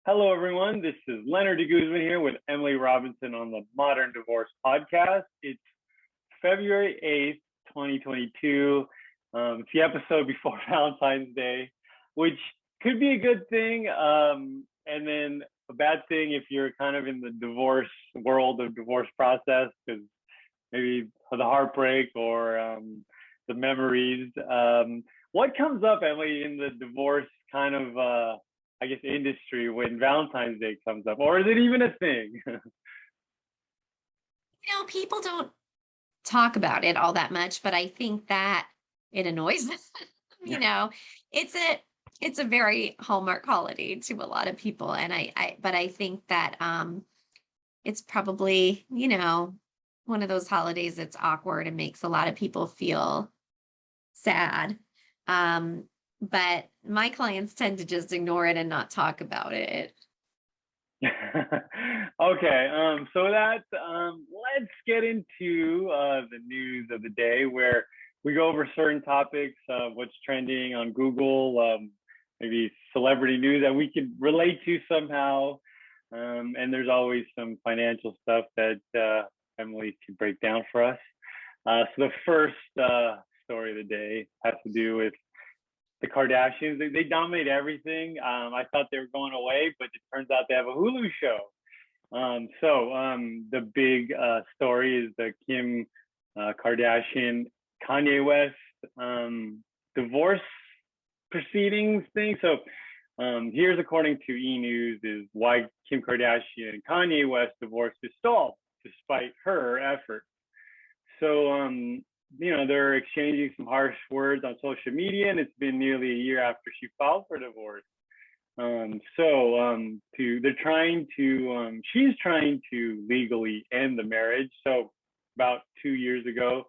Hello, everyone. This is Lenard Guzman here with Emily Robinson on the Modern Divorce Podcast. It's February 8th, 2022. It's the episode before Valentine's Day, which could be a good thing, and then a bad thing if you're kind of in the divorce world of divorce process, because maybe the heartbreak or the memories. What comes up, Emily, in the divorce kind of I guess industry when Valentine's Day comes up, or is it even a thing? People don't talk about it all that much, but I think that it annoys them. you know, it's a very hallmark holiday to a lot of people. And but I think that it's probably, one of those holidays that's awkward and makes a lot of people feel sad. But my clients tend to just ignore it and not talk about it. Okay, so let's get into the news of the day, where we go over certain topics of what's trending on Google, maybe celebrity news that we could relate to somehow. And there's always some financial stuff that Emily can break down for us. So the first story of the day has to do with the Kardashians. They dominate everything. I thought they were going away, but it turns out they have a Hulu show. The big story is the Kim Kardashian, Kanye West divorce proceedings thing. So here's, according to E! News, is why Kim Kardashian and Kanye West divorce is stalled despite her efforts. So they're exchanging some harsh words on social media, and it's been nearly a year after she filed for divorce. She's trying to legally end the marriage. So about 2 years ago,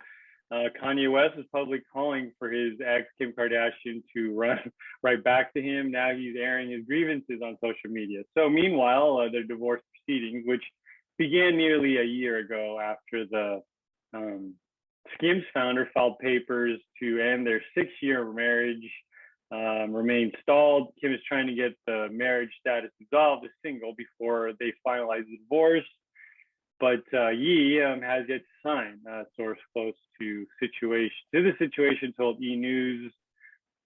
Kanye West was publicly calling for his ex, Kim Kardashian, to run right back to him. Now he's airing his grievances on social media. So meanwhile, their divorce proceedings, which began nearly a year ago after the Skims founder filed papers to end their 6-year marriage, remain stalled. Kim is trying to get the marriage status dissolved as single before they finalize the divorce. But Ye has yet to sign. A source close to the situation told E! News,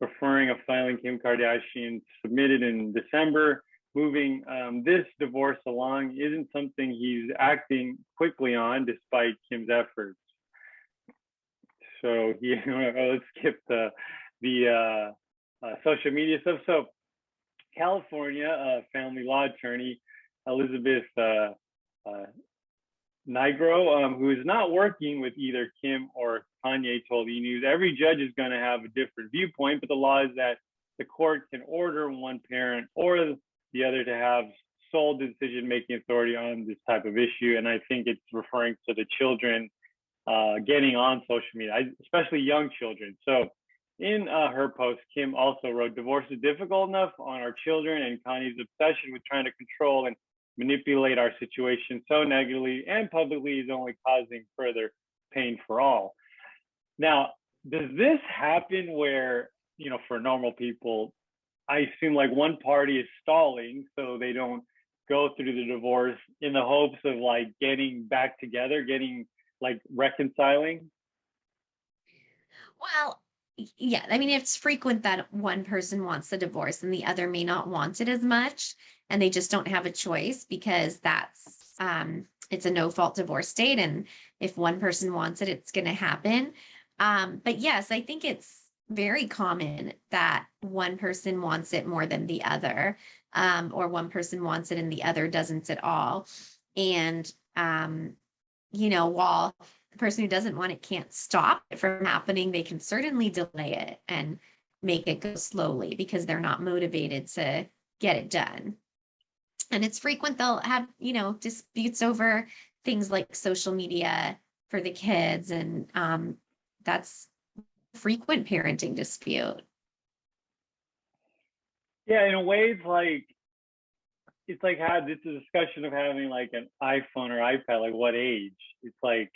referring a filing Kim Kardashian submitted in December. Moving this divorce along isn't something he's acting quickly on, despite Kim's efforts. So let's skip the social media stuff. So California family law attorney Elizabeth Nigro, who is not working with either Kim or Kanye, told E! News, every judge is going to have a different viewpoint, but the law is that the court can order one parent or the other to have sole decision-making authority on this type of issue. And I think it's referring to the children getting on social media, especially young children. So in her post, Kim also wrote, divorce is difficult enough on our children, and Kanye's obsession with trying to control and manipulate our situation so negatively and publicly is only causing further pain for all. Now, does this happen where, for normal people, I assume like one party is stalling so they don't go through the divorce in the hopes of like getting back together, reconciling? Well, yeah, I mean, it's frequent that one person wants the divorce and the other may not want it as much, and they just don't have a choice because it's a no-fault divorce state, and if one person wants it, it's going to happen. But yes, I think it's very common that one person wants it more than the other, or one person wants it and the other doesn't at all. And while the person who doesn't want it can't stop it from happening, they can certainly delay it and make it go slowly because they're not motivated to get it done. And it's frequent they'll have, disputes over things like social media for the kids. And that's a frequent parenting dispute. Yeah, in a way, it's like it's a discussion of having like an iPhone or iPad, like what age? It's like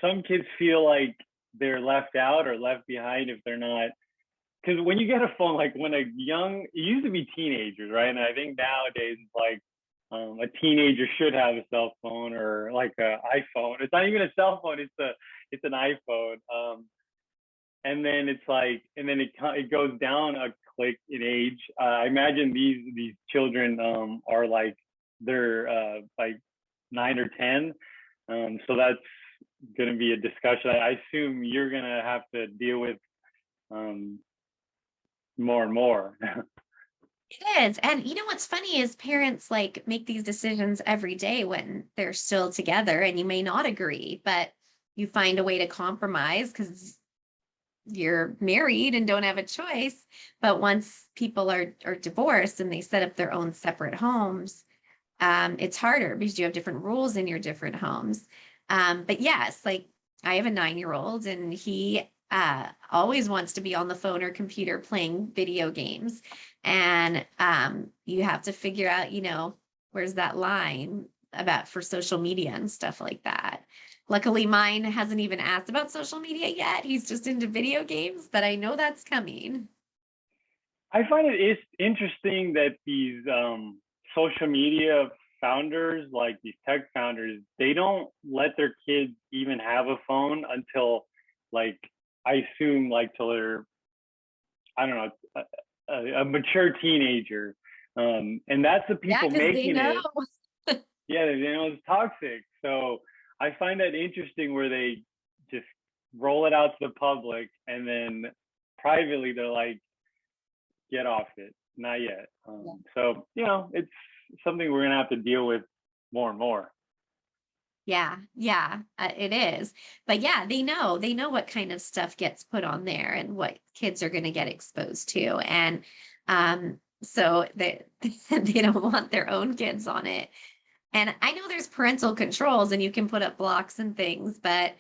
some kids feel like they're left out or left behind if they're not because when you get a phone, like when it used to be teenagers, right? And I think nowadays it's like a teenager should have a cell phone or like an iPhone. It's not even a cell phone; it's an iPhone. And then it's like, and then it goes down a click in age. I imagine these children are like they're like 9 or 10. So that's going to be a discussion. I assume you're going to have to deal with more and more. It is. And you know what's funny is parents like make these decisions every day when they're still together and you may not agree, but you find a way to compromise because you're married and don't have a choice. But once people are divorced and they set up their own separate homes, it's harder because you have different rules in your different homes. But yes, like I have a 9-year-old and he always wants to be on the phone or computer playing video games. And you have to figure out, where's that line about for social media and stuff like that. Luckily, mine hasn't even asked about social media yet. He's just into video games, but I know that's coming. I find it interesting that these social media founders, like these tech founders, they don't let their kids even have a phone until, like, I assume, like, till they're, I don't know, a mature teenager. And that's the Yeah, people because they making know. it. Yeah, they know it's toxic. So I find that interesting where they just roll it out to the public and then privately they're like, get off it. Not yet. So, it's something we're going to have to deal with more and more. Yeah, yeah, it is. But yeah, they know what kind of stuff gets put on there and what kids are going to get exposed to. And so they don't want their own kids on it. And I know there's parental controls and you can put up blocks and things, but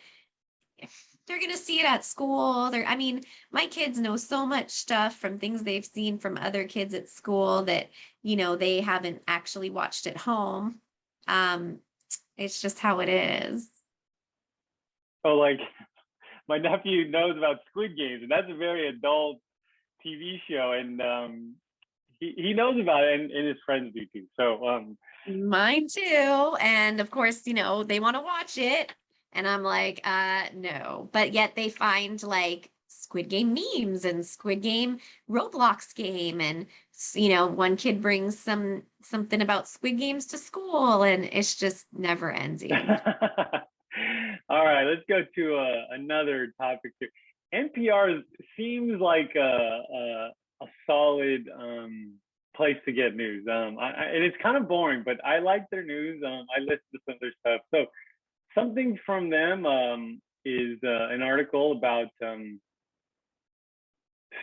they're going to see it at school. I mean, my kids know so much stuff from things they've seen from other kids at school that, they haven't actually watched at home. It's just how it is. So, like, my nephew knows about Squid Games, and that's a very adult TV show, and he knows about it, and his friends do too. So, Mine too. And of course, they want to watch it. And I'm like, no. But yet they find like Squid Game memes and Squid Game Roblox game. And, one kid brings something about Squid Games to school and it's just never ending. all right, let's go to another topic here. NPR seems like a solid place to get news. And it's kind of boring, but I like their news. I listen to some of their stuff. So something from them is an article about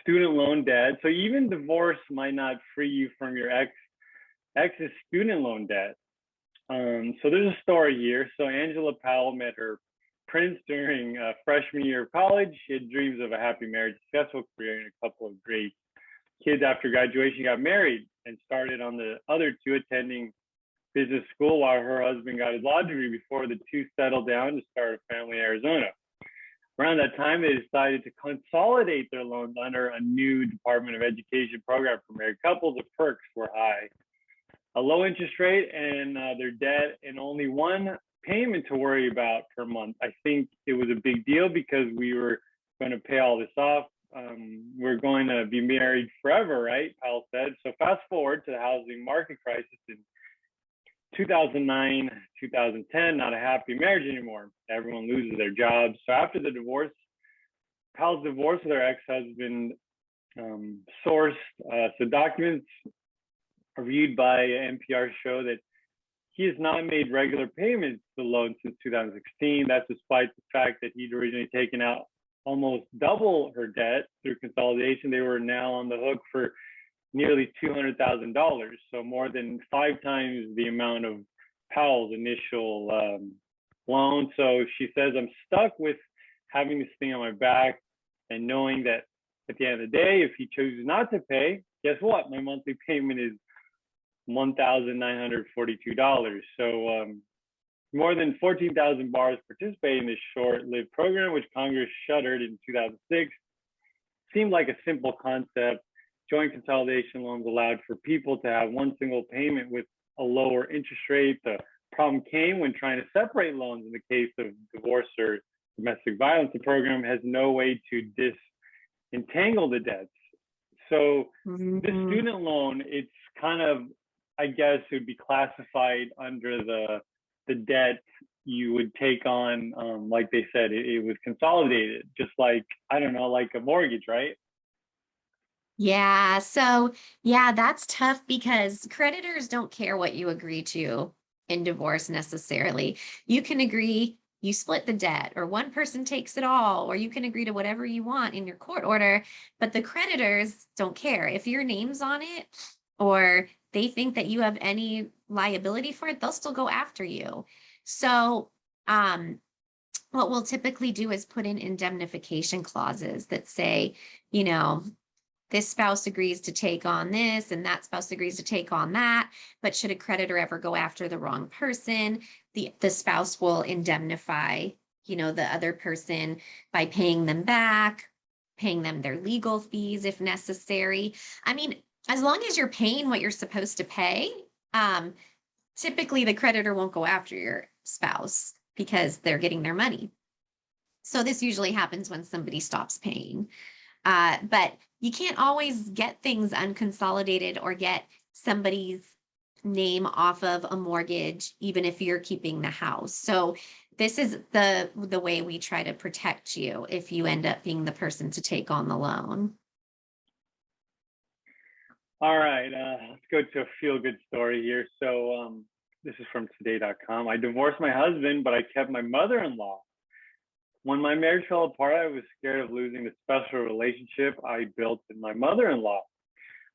student loan debt. So even divorce might not free you from your ex's student loan debt. So there's a story here. So Angela Powell met her prince during freshman year of college. She had dreams of a happy marriage, successful career, and a couple of great kids. After graduation, got married and started on the other two attending business school while her husband got his law degree before the two settled down to start a family in Arizona. Around that time, they decided to consolidate their loans under a new Department of Education program for married couples. The perks were high, a low interest rate, and their debt, and only one payment to worry about per month. I think it was a big deal because we were going to pay all this off. We're going to be married forever, right? Powell said. So fast forward to the housing market crisis in 2009, 2010, not a happy marriage anymore. Everyone loses their jobs. So after the divorce, Powell's divorce with her ex-husband sourced. So documents reviewed by NPR show that he has not made regular payments to the loan since 2016. That's despite the fact that he'd originally taken out almost double her debt through consolidation. They were now on the hook for nearly $200,000, so more than 5 times the amount of Powell's initial loan. So she says, I'm stuck with having this thing on my back and knowing that at the end of the day, if he chooses not to pay, guess what? My monthly payment is $1,942. So more than 14,000 bars participate in this short-lived program, which Congress shuttered in 2006. seemed like a simple concept. Joint consolidation loans allowed for people to have one single payment with a lower interest rate. The problem came when trying to separate loans in the case of divorce or domestic violence. The program has no way to disentangle the debts. So the student loan, it's kind of, I guess it would be classified under the debt you would take on, like they said, it was consolidated, just like, I don't know, like a mortgage, right? Yeah. So, yeah, that's tough because creditors don't care what you agree to in divorce necessarily. You can agree you split the debt, or one person takes it all, or you can agree to whatever you want in your court order, but the creditors don't care. If your name's on it or they think that you have any liability for it, they'll still go after you. So, what we'll typically do is put in indemnification clauses that say, you know, this spouse agrees to take on this and that spouse agrees to take on that. But should a creditor ever go after the wrong person, the spouse will indemnify, the other person by paying them back, paying them their legal fees if necessary. I mean, as long as you're paying what you're supposed to pay, typically the creditor won't go after your spouse because they're getting their money. So this usually happens when somebody stops paying. But you can't always get things unconsolidated or get somebody's name off of a mortgage, even if you're keeping the house. So this is the way we try to protect you if you end up being the person to take on the loan. All right, let's go to a feel-good story here. So this is from today.com. I divorced my husband, but I kept my mother-in-law. When my marriage fell apart, I was scared of losing the special relationship I built with my mother-in-law.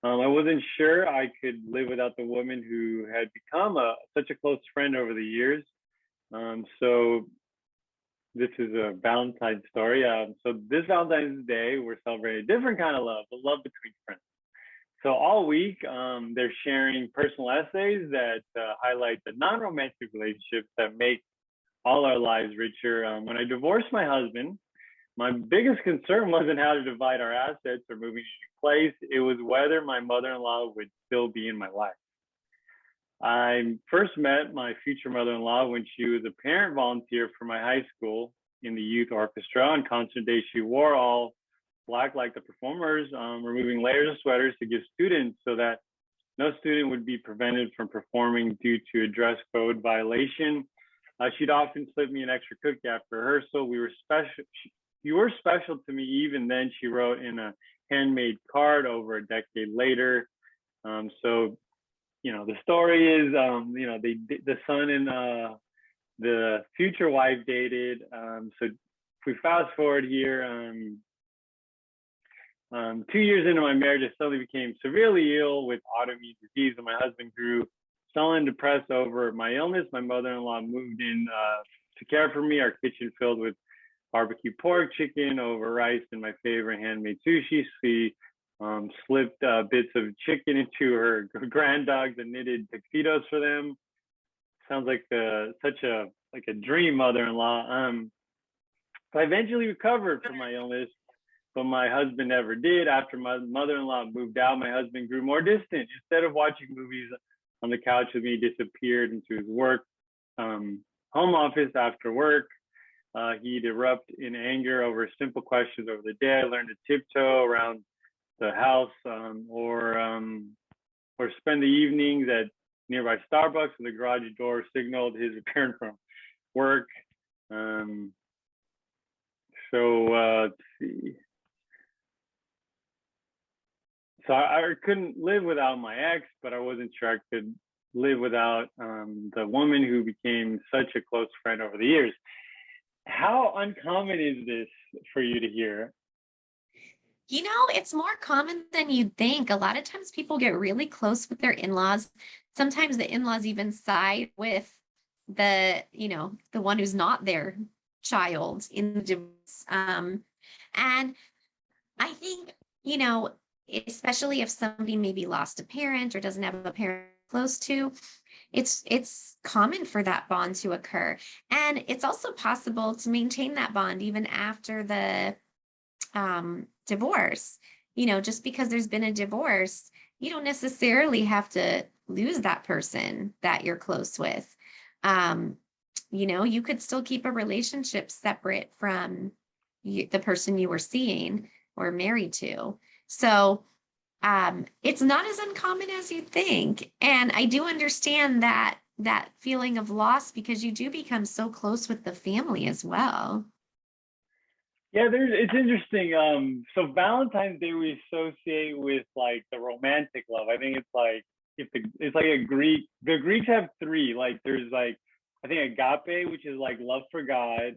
I wasn't sure I could live without the woman who had become such a close friend over the years. So this is a Valentine's story. So this Valentine's Day, we're celebrating a different kind of love, the love between friends. So all week, they're sharing personal essays that highlight the non-romantic relationships that make all our lives richer. When I divorced my husband, my biggest concern wasn't how to divide our assets or moving to a new place. It was whether my mother-in-law would still be in my life. I first met my future mother-in-law when she was a parent volunteer for my high school in the youth orchestra. On concert day, she wore all black like the performers, removing layers of sweaters to give students so that no student would be prevented from performing due to a dress code violation. She'd often slip me an extra cookie after rehearsal. We were special. You were special to me even then, she wrote in a handmade card over a decade later. So, the story is, the son and the future wife dated. So if we fast forward here, 2 years into my marriage, I suddenly became severely ill with autoimmune disease, and my husband grew sullen, depressed over my illness. My mother-in-law moved in to care for me. Our kitchen filled with barbecue pork, chicken over rice, and my favorite handmade sushi. She slipped bits of chicken into her grand dogs and knitted tuxedos for them. Sounds like such a dream mother-in-law. So I eventually recovered from my illness, but my husband never did. After my mother-in-law moved out, my husband grew more distant. Instead of watching movies on the couch with me, disappeared into his work home office after work. He'd erupt in anger over simple questions over the day. I learned to tiptoe around the house, or spend the evenings at nearby Starbucks with the garage door signaled his return from work. Let's see. So I couldn't live without my ex, but I wasn't sure I could live without the woman who became such a close friend over the years. How uncommon is this for you to hear? It's more common than you'd think. A lot of times people get really close with their in-laws. Sometimes the in-laws even side with the one who's not their child in the divorce. And I think, especially if somebody maybe lost a parent or doesn't have a parent close to, it's common for that bond to occur. And it's also possible to maintain that bond even after the divorce. Just because there's been a divorce, you don't necessarily have to lose that person that you're close with. Um, you could still keep a relationship separate from the person you were seeing or married to. So it's not as uncommon as you think. And I do understand that feeling of loss because you do become so close with the family as well. Yeah, it's interesting. So Valentine's Day we associate with like the romantic love. I think it's like it's like the Greeks have three. Like there's like I think agape, which is like love for God.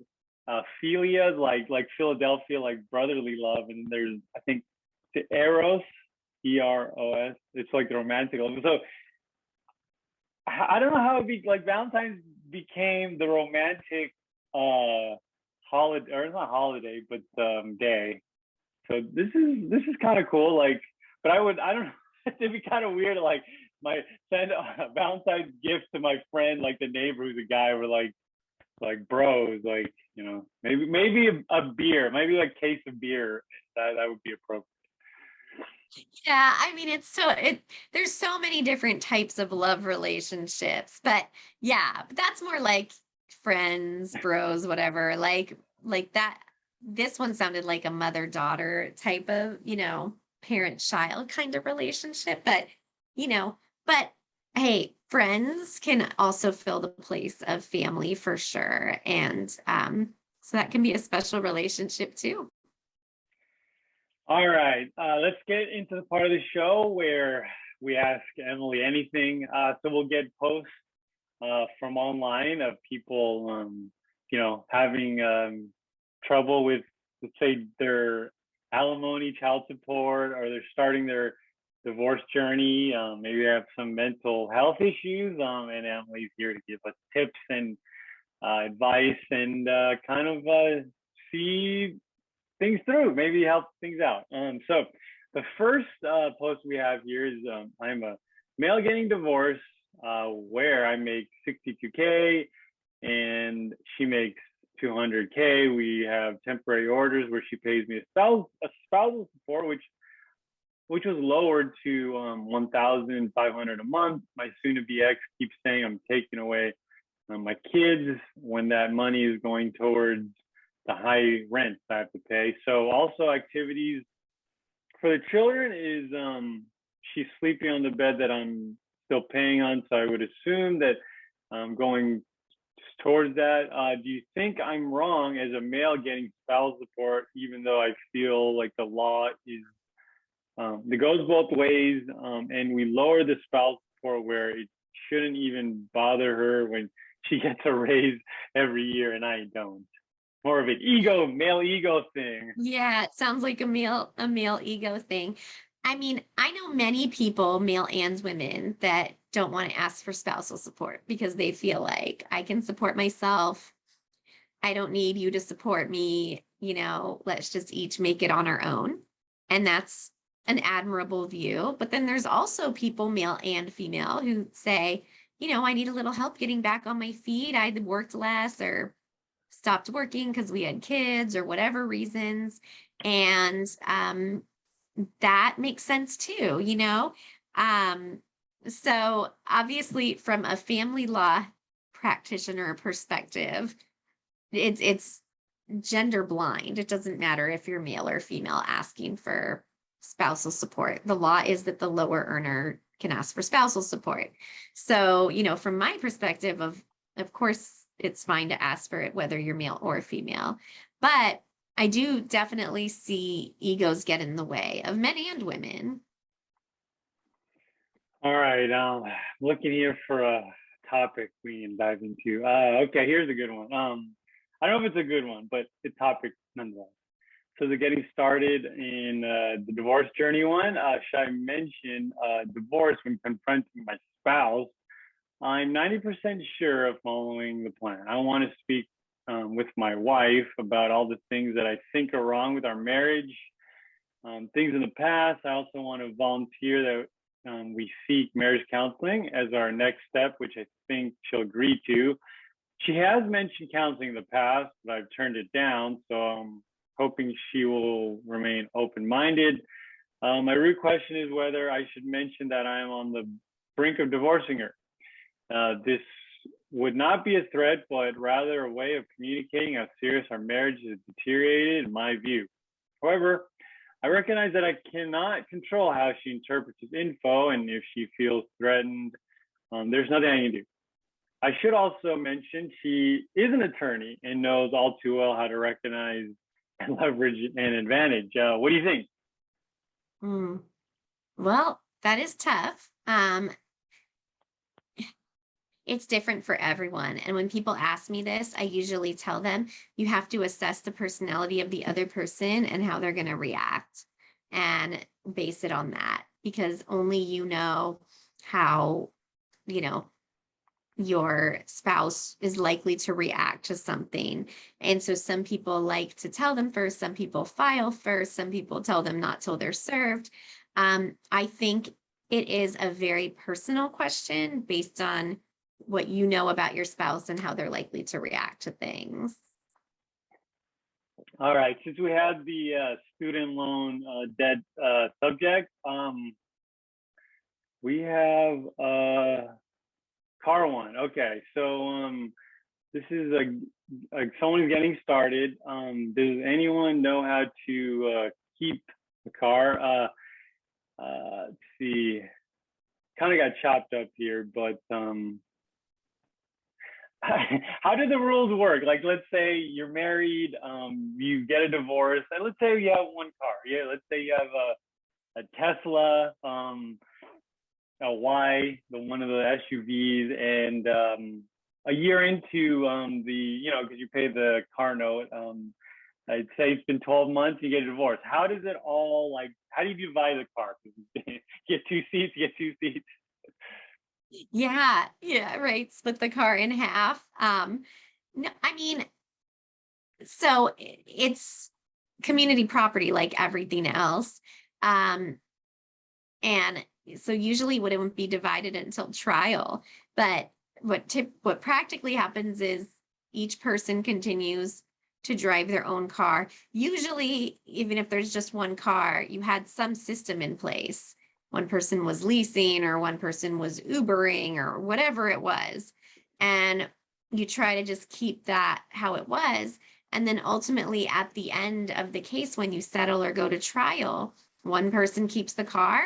Philia, like Philadelphia, like brotherly love, and there's I think the eros, eros. It's like the romantic love. So I don't know how it be like Valentine's became the romantic holiday or not holiday but day. So this is kind of cool. Like, but I don't know. It'd be kind of weird. Like my send a Valentine's gift to my friend, like the neighbor who's a guy. We're like bros. Like maybe a beer, maybe like case of beer. That would be appropriate. Yeah, I mean there's so many different types of love relationships, but yeah, but that's more like friends, bros, whatever. Like that this one sounded like a mother-daughter type of, parent-child kind of relationship, you know, but hey, friends can also fill the place of family for sure. And so that can be a special relationship too. All right, let's get into the part of the show where we ask Emily anything. So we'll get posts from online of people, having trouble with, let's say, their alimony, child support, or they're starting their divorce journey. Maybe they have some mental health issues, and Emily's here to give us tips and advice and kind of see things through, maybe help things out. So the first post we have here is I'm a male getting divorced where I make 62K and she makes 200K. We have temporary orders where she pays me a spousal support, which was lowered to 1,500 a month. My soon-to-be ex keeps saying I'm taking away my kids when that money is going towards the high rent I have to pay. So also activities for the children is she's sleeping on the bed that I'm still paying on. So I would assume that I'm going towards that. Do you think I'm wrong as a male getting spousal support, even though I feel like the law is it goes both ways, and we lower the spousal support where it shouldn't even bother her when she gets a raise every year and I don't? More of an male ego thing. Yeah, it sounds like a male ego thing. I mean, I know many people, male and women, that don't want to ask for spousal support because they feel like I can support myself. I don't need you to support me. Let's just each make it on our own. And that's an admirable view. But then there's also people, male and female, who say, I need a little help getting back on my feet. I worked less or stopped working because we had kids or whatever reasons. And that makes sense too, Um, so obviously from a family law practitioner perspective, it's gender blind. It doesn't matter if you're male or female asking for spousal support. The law is that the lower earner can ask for spousal support. So, from my perspective of course it's fine to ask for it whether you're male or female. But I do definitely see egos get in the way of men and women. All right, looking here for a topic we can dive into. Okay, here's a good one. I don't know if it's a good one, but the topic nonetheless. So the getting started in the divorce journey one. Should I mention divorce when confronting my spouse? I'm 90% sure of following the plan. I want to speak with my wife about all the things that I think are wrong with our marriage, things in the past. I also want to volunteer that we seek marriage counseling as our next step, which I think she'll agree to. She has mentioned counseling in the past, but I've turned it down. So hoping she will remain open-minded. My root question is whether I should mention that I am on the brink of divorcing her. This would not be a threat, but rather a way of communicating how serious our marriage has deteriorated in my view. However, I recognize that I cannot control how she interprets this info, and if she feels threatened, there's nothing I can do. I should also mention she is an attorney and knows all too well how to recognize and leverage an advantage. What do you think? Well, that is tough. It's different for everyone. And when people ask me this, I usually tell them you have to assess the personality of the other person and how they're going to react and base it on that, because only you know how, your spouse is likely to react to something. And so some people like to tell them first, some people file first, some people tell them not till they're served. I think it is a very personal question based on what you know about your spouse and how they're likely to react to things. All right, since we had the student loan debt subject, we have car one. Okay, so this is someone's getting started. Does anyone know how to keep the car? Let's see, kind of got chopped up here, but how do the rules work? Like, let's say you're married, you get a divorce, and let's say you have one car. Yeah, let's say you have a Tesla, a Y, one of the SUVs, and a year into because you pay the car note, I'd say it's been 12 months, you get a divorce. How does it all, how do you divide the car? Get two seats, Yeah, right. Split the car in half. No, so it's community property like everything else. And so usually it wouldn't be divided until trial. But what practically happens is each person continues to drive their own car. Usually, even if there's just one car, you had some system in place. One person was leasing, or one person was Ubering, or whatever it was. And you try to just keep that how it was. And then ultimately at the end of the case, when you settle or go to trial, one person keeps the car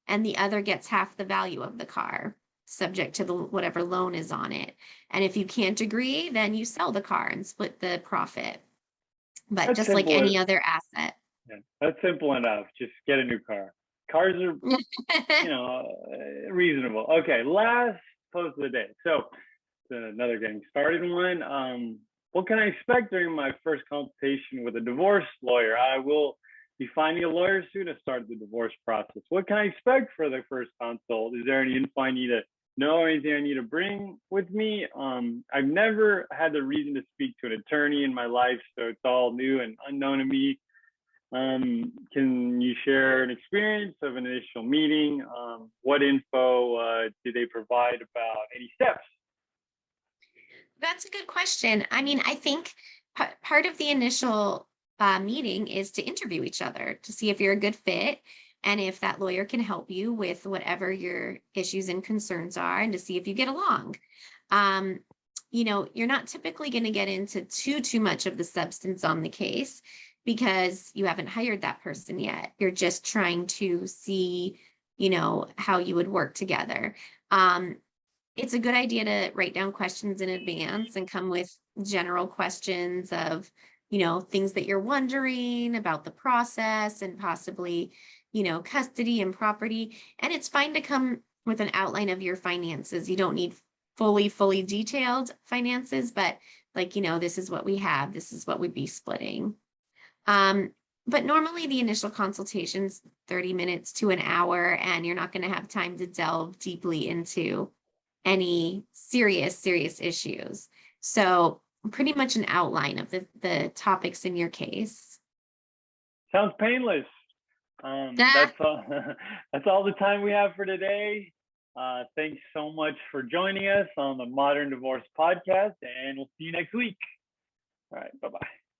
and the other gets half the value of the car, subject to whatever loan is on it. And if you can't agree, then you sell the car and split the profit. But That's just like simple. any other asset. Yeah, that's simple enough. Just get a new car. Cars are, reasonable. Okay, last post of the day. So it's another getting started one. What can I expect during my first consultation with a divorce lawyer? I will be finding a lawyer soon to start the divorce process. What can I expect for the first consult? Is there any info I need to know, or anything I need to bring with me? I've never had the reason to speak to an attorney in my life, so it's all new and unknown to me. Can you share an experience of an initial meeting? What info do they provide about any steps? That's a good question. I think part of the initial meeting is to interview each other to see if you're a good fit and if that lawyer can help you with whatever your issues and concerns are, and to see if you get along. You're not typically going to get into too much of the substance on the case because you haven't hired that person yet. You're just trying to see, how you would work together. It's a good idea to write down questions in advance and come with general questions of, things that you're wondering about the process and possibly, custody and property. And it's fine to come with an outline of your finances. You don't need fully detailed finances, but this is what we have, this is what we'd be splitting. But normally the initial consultation's 30 minutes to an hour, and you're not going to have time to delve deeply into any serious issues. So pretty much an outline of the topics in your case. Sounds painless. That's all. That's all the time we have for today. Thanks so much for joining us on the Modern Divorce Podcast, and we'll see you next week. All right, bye-bye.